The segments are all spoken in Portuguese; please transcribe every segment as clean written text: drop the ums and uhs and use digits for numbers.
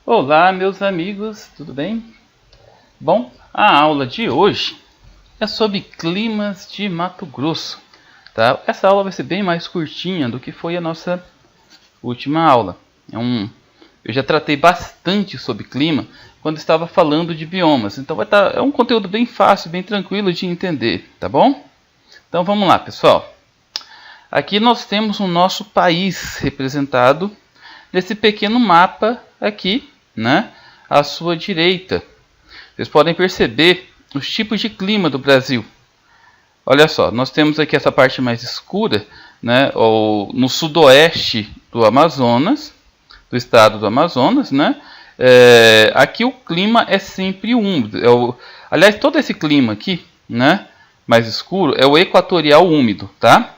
Olá, meus amigos, tudo bem? Bom, a aula de hoje é sobre climas de Mato Grosso, tá? Essa aula vai ser bem mais curtinha do que foi a nossa última aula. Eu já tratei bastante sobre clima quando estava falando de biomas, então é um conteúdo bem fácil, bem tranquilo de entender, tá bom? Então vamos lá, pessoal. Aqui nós temos o nosso país representado nesse pequeno mapa aqui, né, à sua direita. Vocês podem perceber os tipos de clima do Brasil. Olha só, nós temos aqui essa parte mais escura, né, no sudoeste do Amazonas, do estado do Amazonas, né? Aqui o clima é sempre úmido. Aliás, todo esse clima aqui, né, mais escuro, é o equatorial úmido, tá?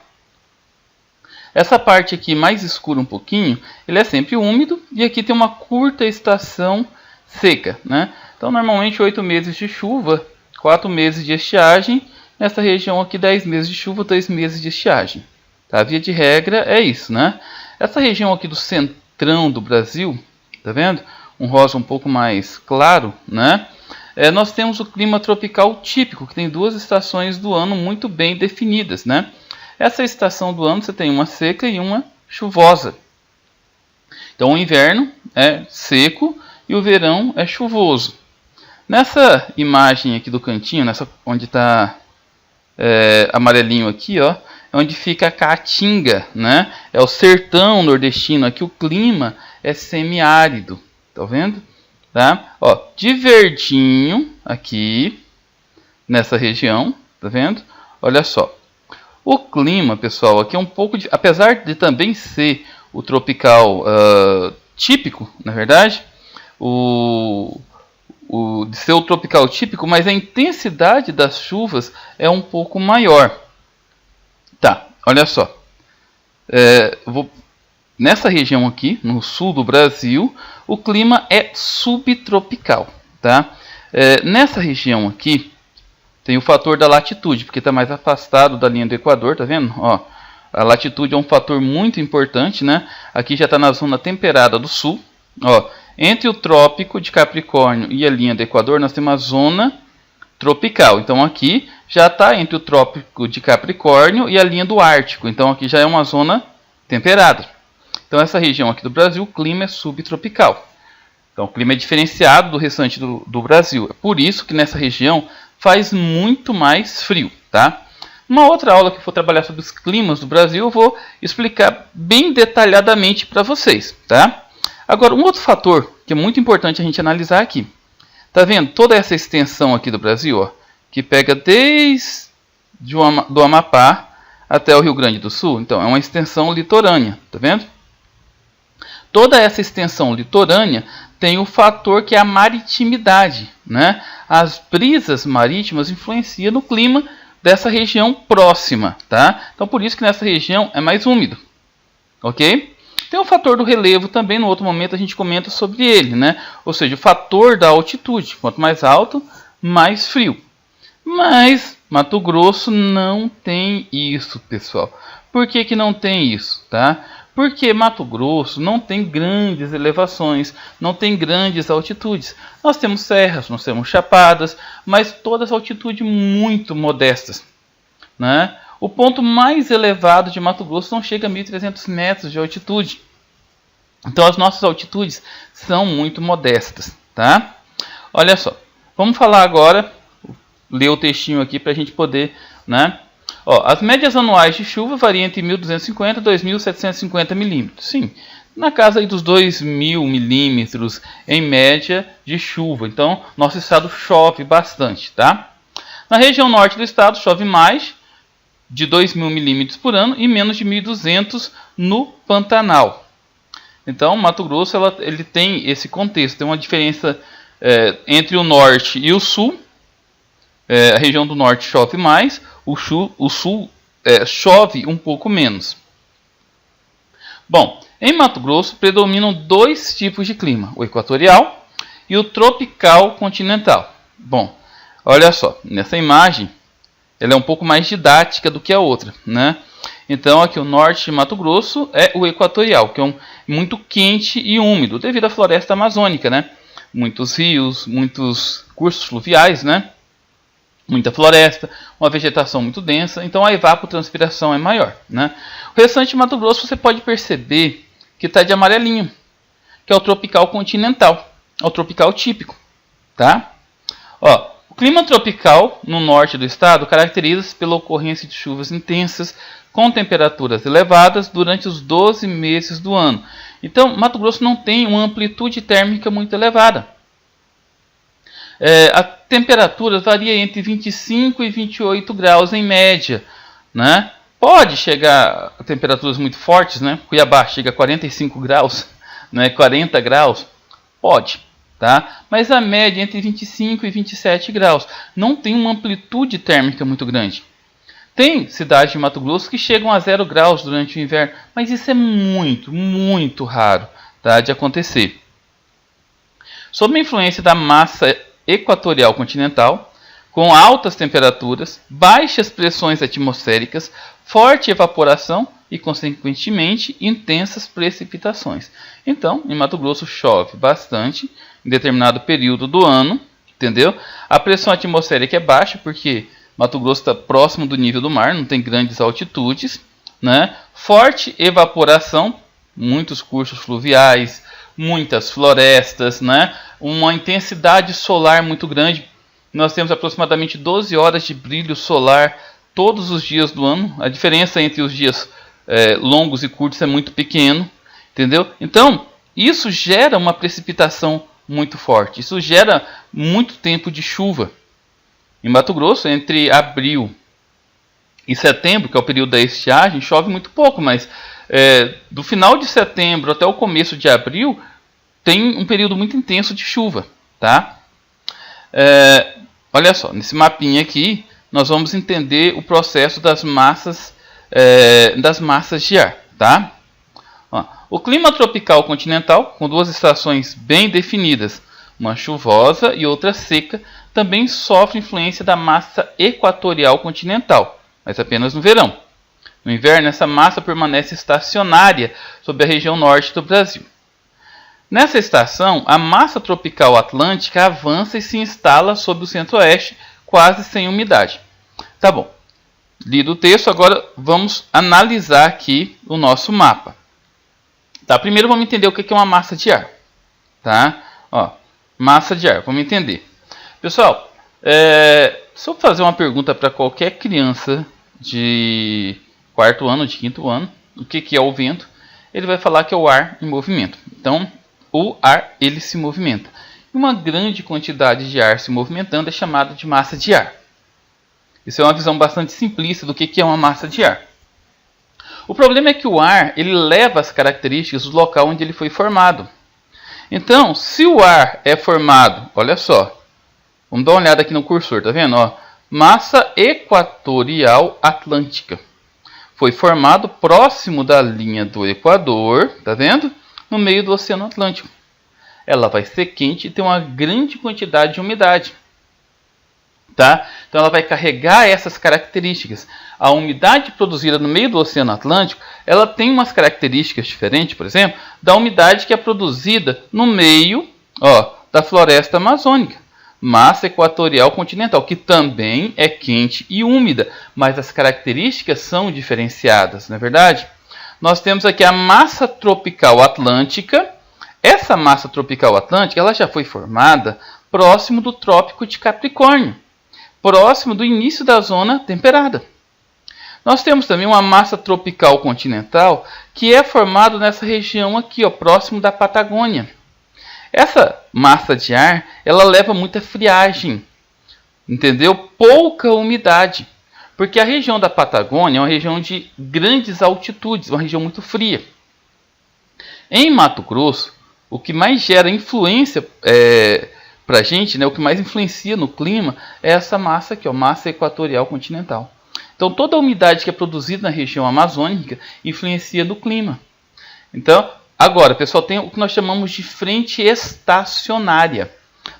Essa parte aqui mais escura um pouquinho, ele é sempre úmido e aqui tem uma curta estação seca, né? Então normalmente 8 meses de chuva, 4 meses de estiagem, nessa região aqui 10 meses de chuva, 2 meses de estiagem. Tá? Via de regra é isso, né? Essa região aqui do centrão do Brasil, tá vendo? Um rosa um pouco mais claro, né? Nós temos o clima tropical típico, que tem 2 estações do ano muito bem definidas, né? Essa estação do ano você tem uma seca e uma chuvosa. Então o inverno é seco e o verão é chuvoso. Nessa imagem aqui do cantinho, onde está amarelinho aqui, ó, é onde fica a Caatinga, né? É o sertão nordestino. Aqui o clima é semiárido, tá vendo? Tá? Ó, de verdinho aqui nessa região, tá vendo? Olha só. O clima, pessoal, aqui é um pouco apesar de também ser o tropical típico, na verdade, de ser o tropical típico, mas a intensidade das chuvas é um pouco maior. Tá, olha só. Nessa região aqui, no sul do Brasil, o clima é subtropical, tá? Nessa região aqui, tem o fator da latitude, porque está mais afastado da linha do Equador, tá vendo? Ó, a latitude é um fator muito importante, né? Aqui já está na zona temperada do sul. Ó, entre o trópico de Capricórnio e a linha do Equador, nós temos a zona tropical. Então aqui já está entre o trópico de Capricórnio e a linha do Ártico. Então aqui já é uma zona temperada. Então essa região aqui do Brasil, o clima é subtropical. Então o clima é diferenciado do restante do Brasil. É por isso que nessa região faz muito mais frio, tá? Uma outra aula que for trabalhar sobre os climas do Brasil, eu vou explicar bem detalhadamente para vocês, tá? Agora, um outro fator que é muito importante a gente analisar aqui. Tá vendo toda essa extensão aqui do Brasil, ó, que pega desde do Amapá até o Rio Grande do Sul? Então, é uma extensão litorânea, tá vendo? Toda essa extensão litorânea tem o fator que é a maritimidade, né? As brisas marítimas influenciam no clima dessa região próxima, tá? Então por isso que nessa região é mais úmido, ok? Tem o fator do relevo também, no outro momento a gente comenta sobre ele, né? Ou seja, o fator da altitude, quanto mais alto, mais frio. Mas Mato Grosso não tem isso, pessoal. Por que que não tem isso, tá? Porque Mato Grosso não tem grandes elevações, não tem grandes altitudes. Nós temos serras, nós temos chapadas, mas todas altitudes muito modestas, né? O ponto mais elevado de Mato Grosso não chega a 1.300 metros de altitude. Então as nossas altitudes são muito modestas, tá? Olha só, vamos falar agora, ler o textinho aqui para a gente poder, né? Ó, as médias anuais de chuva variam entre 1.250 e 2.750 milímetros. Sim, na casa aí dos 2.000 milímetros em média de chuva. Então, nosso estado chove bastante, tá? Na região norte do estado chove mais de 2.000 milímetros por ano e menos de 1.200 no Pantanal. Então, Mato Grosso ele tem esse contexto, tem uma diferença entre o norte e o sul. A região do norte chove mais, o sul chove um pouco menos. Bom, em Mato Grosso predominam 2 tipos de clima, o equatorial e o tropical continental. Bom, olha só, nessa imagem, ela é um pouco mais didática do que a outra, né? Então aqui o norte de Mato Grosso é o equatorial, que é muito quente e úmido, devido à floresta amazônica, né? Muitos rios, muitos cursos fluviais, né? Muita floresta, uma vegetação muito densa, então a evapotranspiração é maior, né? O restante de Mato Grosso você pode perceber que está de amarelinho, que é o tropical continental, é o tropical típico, tá? Ó, o clima tropical no norte do estado caracteriza-se pela ocorrência de chuvas intensas com temperaturas elevadas durante os 12 meses do ano. Então, Mato Grosso não tem uma amplitude térmica muito elevada. A temperatura varia entre 25 e 28 graus em média, né? Pode chegar a temperaturas muito fortes, né? Cuiabá chega a 45 graus, né? 40 graus, pode, tá? Mas a média é entre 25 e 27 graus. Não tem uma amplitude térmica muito grande. Tem cidades de Mato Grosso que chegam a 0 graus durante o inverno, mas isso é muito, muito raro, tá, de acontecer. Sob a influência da massa equatorial continental, com altas temperaturas, baixas pressões atmosféricas, forte evaporação e, consequentemente, intensas precipitações. Então, em Mato Grosso chove bastante em determinado período do ano, entendeu? A pressão atmosférica é baixa porque Mato Grosso está próximo do nível do mar, não tem grandes altitudes, né? Forte evaporação, muitos cursos fluviais, muitas florestas, né? Uma intensidade solar muito grande. Nós temos aproximadamente 12 horas de brilho solar todos os dias do ano. A diferença entre os dias longos e curtos é muito pequeno, entendeu? Então, isso gera uma precipitação muito forte. Isso gera muito tempo de chuva. Em Mato Grosso, entre abril e setembro, que é o período da estiagem, chove muito pouco, mas do final de setembro até o começo de abril, tem um período muito intenso de chuva, tá? Olha só, nesse mapinha aqui, nós vamos entender o processo das massas de ar, tá? Ó, o clima tropical continental, com duas estações bem definidas, uma chuvosa e outra seca, também sofre influência da massa equatorial continental, mas apenas no verão. No inverno, essa massa permanece estacionária sobre a região norte do Brasil. Nessa estação, a massa tropical atlântica avança e se instala sobre o centro-oeste, quase sem umidade. Tá bom. Lido o texto, agora vamos analisar aqui o nosso mapa. Tá, primeiro vamos entender o que é uma massa de ar. Tá? Ó, massa de ar, vamos entender. Pessoal, se eu fazer uma pergunta para qualquer criança de quarto ano, de quinto ano, o que é o vento, ele vai falar que é o ar em movimento. Então, o ar ele se movimenta. E uma grande quantidade de ar se movimentando é chamada de massa de ar. Isso é uma visão bastante simplista do que é uma massa de ar. O problema é que o ar ele leva as características do local onde ele foi formado. Então, se o ar é formado, olha só, vamos dar uma olhada aqui no cursor, tá vendo? Ó, massa equatorial atlântica. Foi formado próximo da linha do Equador, tá vendo? No meio do Oceano Atlântico. Ela vai ser quente e ter uma grande quantidade de umidade. Tá? Então ela vai carregar essas características. A umidade produzida no meio do Oceano Atlântico, ela tem umas características diferentes, por exemplo, da umidade que é produzida no meio, ó, da floresta amazônica. Massa equatorial continental, que também é quente e úmida, mas as características são diferenciadas, não é verdade? Nós temos aqui a massa tropical atlântica. Essa massa tropical atlântica ela já foi formada próximo do Trópico de Capricórnio, próximo do início da zona temperada. Nós temos também uma massa tropical continental que é formada nessa região aqui, ó, próximo da Patagônia. Essa massa de ar ela leva muita friagem, entendeu? Pouca umidade. Porque a região da Patagônia é uma região de grandes altitudes, uma região muito fria. Em Mato Grosso, o que mais gera influência para a gente, né, o que mais influencia no clima, é essa massa aqui, ó, massa equatorial continental. Então, toda a umidade que é produzida na região amazônica influencia no clima. Então, agora, pessoal, tem o que nós chamamos de frente estacionária.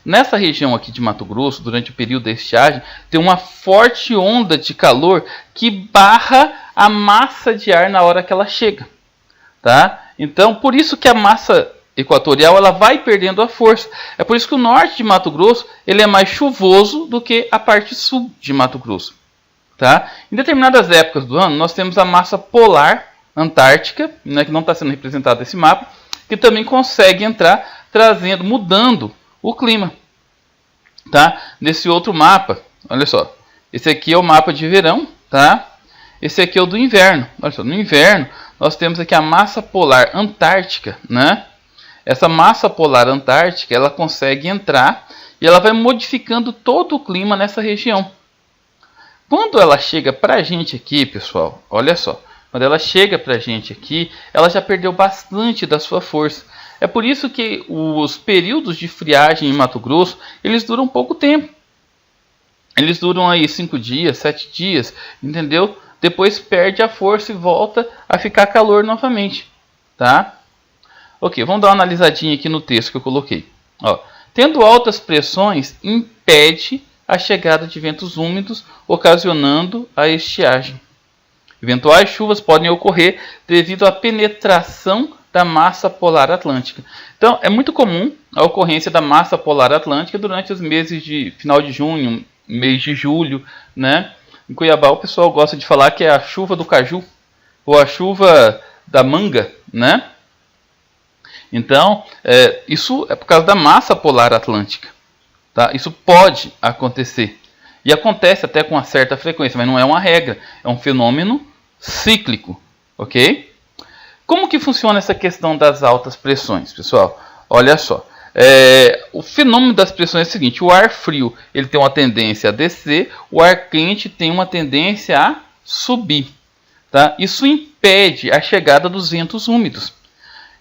Nessa região aqui de Mato Grosso, durante o período da estiagem, tem uma forte onda de calor que barra a massa de ar na hora que ela chega, tá? Então, por isso que a massa equatorial ela vai perdendo a força. É por isso que o norte de Mato Grosso ele é mais chuvoso do que a parte sul de Mato Grosso, tá? Em determinadas épocas do ano, nós temos a massa polar antártica, né, que não está sendo representada nesse mapa, que também consegue entrar mudando o clima, tá? Nesse outro mapa, olha só, esse aqui é o mapa de verão, tá? Esse aqui é o do inverno. Olha só, no inverno nós temos aqui a massa polar antártica, né? Essa massa polar antártica, ela consegue entrar e ela vai modificando todo o clima nessa região. Quando ela chega para a gente aqui, pessoal, olha só, quando ela chega para a gente aqui, ela já perdeu bastante da sua força. É por isso que os períodos de friagem em Mato Grosso, eles duram pouco tempo. Eles duram aí 5 dias, 7 dias, entendeu? Depois perde a força e volta a ficar calor novamente, tá? Ok, vamos dar uma analisadinha aqui no texto que eu coloquei. Ó, tendo altas pressões, impede a chegada de ventos úmidos, ocasionando a estiagem. Eventuais chuvas podem ocorrer devido à penetração da massa polar atlântica. Então, é muito comum a ocorrência da massa polar atlântica durante os meses de final de junho, mês de julho, né? Em Cuiabá o pessoal gosta de falar que é a chuva do caju ou a chuva da manga, né? Então, isso é por causa da massa polar atlântica, tá? Isso pode acontecer e acontece até com uma certa frequência, mas não é uma regra, é um fenômeno cíclico, ok? Como que funciona essa questão das altas pressões, pessoal? Olha só. O fenômeno das pressões é o seguinte: o ar frio ele tem uma tendência a descer, o ar quente tem uma tendência a subir, tá? Isso impede a chegada dos ventos úmidos.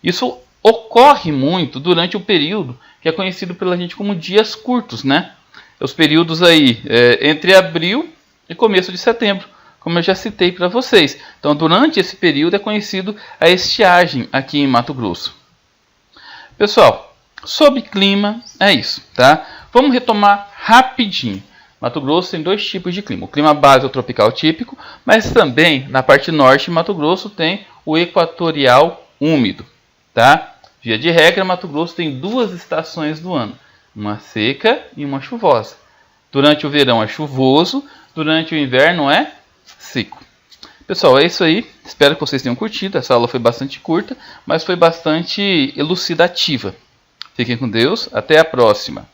Isso ocorre muito durante o período que é conhecido pela gente como dias curtos, né? Os períodos aí entre abril e começo de setembro, como eu já citei para vocês. Então, durante esse período é conhecido a estiagem aqui em Mato Grosso. Pessoal, sobre clima é isso, tá? Vamos retomar rapidinho. Mato Grosso tem 2 tipos de clima. O clima base é o tropical típico, mas também na parte norte de Mato Grosso tem o equatorial úmido, tá? Via de regra, Mato Grosso tem 2 estações do ano, uma seca e uma chuvosa. Durante o verão é chuvoso, durante o inverno é seco. Pessoal, é isso aí. Espero que vocês tenham curtido. Essa aula foi bastante curta, mas foi bastante elucidativa. Fiquem com Deus. Até a próxima.